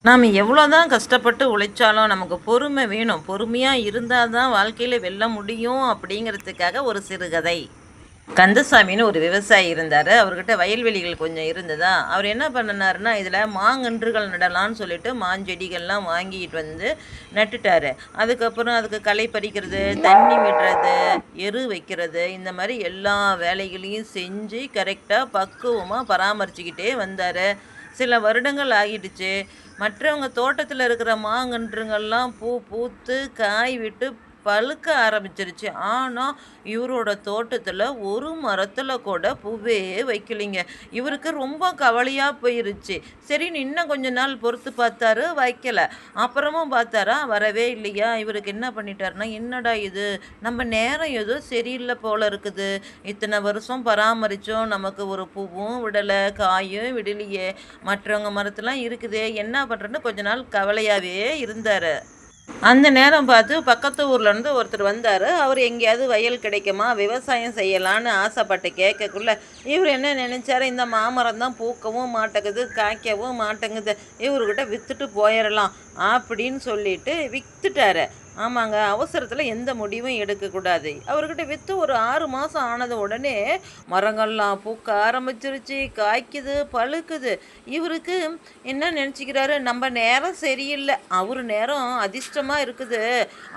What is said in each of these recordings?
நாம் எவ்வளோ தான் கஷ்டப்பட்டு உழைச்சாலும் நமக்கு பொறுமை வேணும். பொறுமையாக இருந்தால் தான் வாழ்க்கையில் வெல்ல முடியும் அப்படிங்கிறதுக்காக ஒரு சிறுகதை. கந்தசாமின்னு ஒரு விவசாயி இருந்தார். அவர்கிட்ட வயல்வெளிகள் கொஞ்சம் இருந்ததா, அவர் என்ன பண்ணினாருன்னா, இதில் மாங்கன்றுகள் நடலான்னு சொல்லிட்டு மாஞ்செடிகள்லாம் வாங்கிட்டு வந்து நட்டுட்டார். அதுக்கப்புறம் அதுக்கு களை பறிக்கிறது, தண்ணி விடுறது, எரு வைக்கிறது, இந்த மாதிரி எல்லா வேலைகளையும் செஞ்சு கரெக்டாக பக்குவமாக பராமரிச்சுக்கிட்டே வந்தார். சில வருடங்கள் ஆகிடுச்சு. மற்றவங்க தோட்டத்தில் இருக்கிற மாங்கன்றுங்கள்லாம் பூ பூத்து காய் விட்டு பழுக்க ஆரம்பிச்சிருச்சு. ஆனால் இவரோட தோட்டத்தில் ஒரு மரத்தில் கூட பூவே வைக்கலிங்க. இவருக்கு ரொம்ப கவலையாக போயிருச்சு. சரின்னு இன்னும் கொஞ்ச நாள் பொறுத்து பார்த்தாரு, வைக்கலை. அப்புறமும் பார்த்தாரா, வரவே இல்லையா. இவருக்கு என்ன பண்ணிட்டாருன்னா, என்னடா இது, நம்ம நேரம் ஏதோ சரியில்லை போல இருக்குது. இத்தனை வருஷம் பராமரித்தோம், நமக்கு ஒரு பூவும் விடலை, காயும் விடலையே, மற்றவங்க மரத்துலாம் இருக்குதே, என்ன பண்ணுறேன்னு கொஞ்ச நாள் கவலையாகவே இருந்தார். அந்த நேரம் பார்த்து பக்கத்து ஊர்லேருந்து ஒருத்தர் வந்தார். அவர் எங்கேயாவது வயல் கிடைக்குமா, விவசாயம் செய்யலான்னு ஆசைப்பட்டு கேட்கக்குள்ள இவர் என்ன நினச்சாரு, இந்த மாமரம் தான் பூக்கவும் மாட்டேங்குது, காய்க்கவும் மாட்டேங்குது, இவர்கிட்ட விற்றுட்டு போயிடலாம் அப்படின்னு சொல்லிட்டு விற்றுட்டாரு. ஆமாங்க, அவசரத்தில் எந்த முடிவும் எடுக்கக்கூடாது. அவர்கிட்ட விற்று ஒரு 6 மாதம் ஆனது உடனே மரங்கள்லாம் பூக்க ஆரம்பிச்சிருச்சு, காய்க்குது, பழுக்குது. இவருக்கு என்ன நினச்சிக்கிறாரு, நம்ம நேரம் சரியில்லை, அவர் நேரம் அதிர்ஷ்டமாக இருக்குது,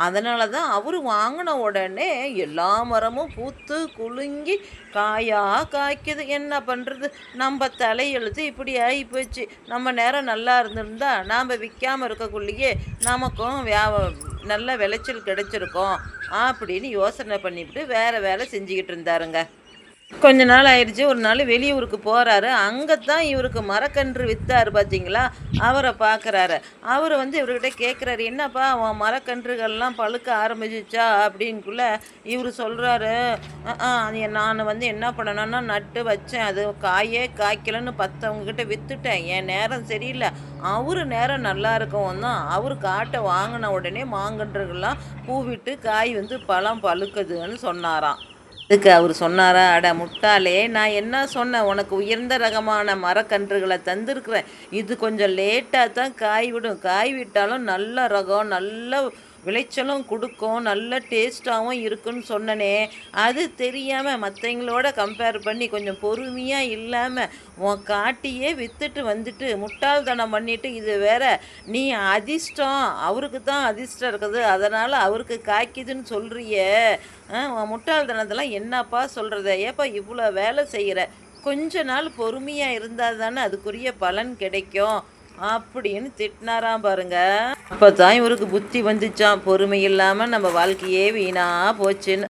அதனால தான் அவர் வாங்கின உடனே எல்லா மரமும் பூத்து குலுங்கி காயாக காய்க்குது. என்ன பண்ணுறது, நம்ம தலையெழுத்து இப்படி ஆகி போச்சு. நம்ம நேரம் நல்லா இருந்திருந்தா நாம் விற்காமல் இருக்கக்குள்ளேயே நமக்கும் நல்ல விளைச்சல் கிடைச்சிருக்கோம் அப்படின்னு யோசனை பண்ணிவிட்டு வேறு வேலை செஞ்சுக்கிட்டு இருந்தாருங்க. கொஞ்ச நாள் ஆயிடுச்சு. ஒரு நாள் வெளியூருக்கு போகிறாரு. அங்கே தான் இவருக்கு மரக்கன்று விற்றாரு பார்த்தீங்களா, அவரை பார்க்குறாரு. அவர் இவர்கிட்ட கேட்குறாரு, என்னப்பா உன் மரக்கன்றுகள்லாம் பழுக்க ஆரம்பிச்சிச்சா அப்படின்குள்ள இவர் சொல்கிறாரு, நான் என்ன பண்ணணும்னா நட்டு வச்சேன், அது காயே காய்க்கலன்னு 10 அவங்கக்கிட்ட விற்றுட்டேன், என் நேரம் சரியில்லை, அவர் நேரம் நல்லா இருக்கவும் தான் அவர் காட்டை வாங்கின உடனே மாங்கன்றுகள்லாம் பூவிட்டு காய் பழம் பழுக்குதுன்னு சொன்னாராம். அதுக்கு அவர் சொன்னாரா, அட முட்டாளே, நான் என்ன சொன்னேன், உனக்கு உயர்ந்த ரகமான மரக்கன்றுகளை தந்திருக்கிறேன், இது கொஞ்சம் லேட்டாக தான் காய் விடும், காய் விட்டாலும் நல்ல ரகம், நல்ல விளைச்சலும் கொடுக்கும், நல்ல டேஸ்ட்டாகவும் இருக்குன்னு சொன்னனே, அது தெரியாமல் மற்றவங்களோட கம்பேர் பண்ணி கொஞ்சம் பொறுமையாக இல்லாமல் உன் காட்டியே விற்றுட்டு வந்துட்டு முட்டாள்தனம் பண்ணிவிட்டு, இது வேற நீ அதிர்ஷ்டம், அவருக்கு தான் அதிர்ஷ்டம் இருக்குது, அதனால் அவருக்கு காய்க்குதுன்னு சொல்கிறிய, உன் முட்டாள்தனத்தெல்லாம் என்னப்பா சொல்கிறத, ஏப்பா இவ்வளோ வேலை செய்கிற, கொஞ்ச நாள் பொறுமையாக இருந்தால் தானே அதுக்குரிய பலன் கிடைக்கும் அப்படின்னு திட்டினாராம் பாருங்க. அப்போ தான் இவருக்கு புத்தி வந்துச்சான், பொறுமை இல்லாமல் நம்ம வாழ்க்கையே வீணாக போச்சுன்னு.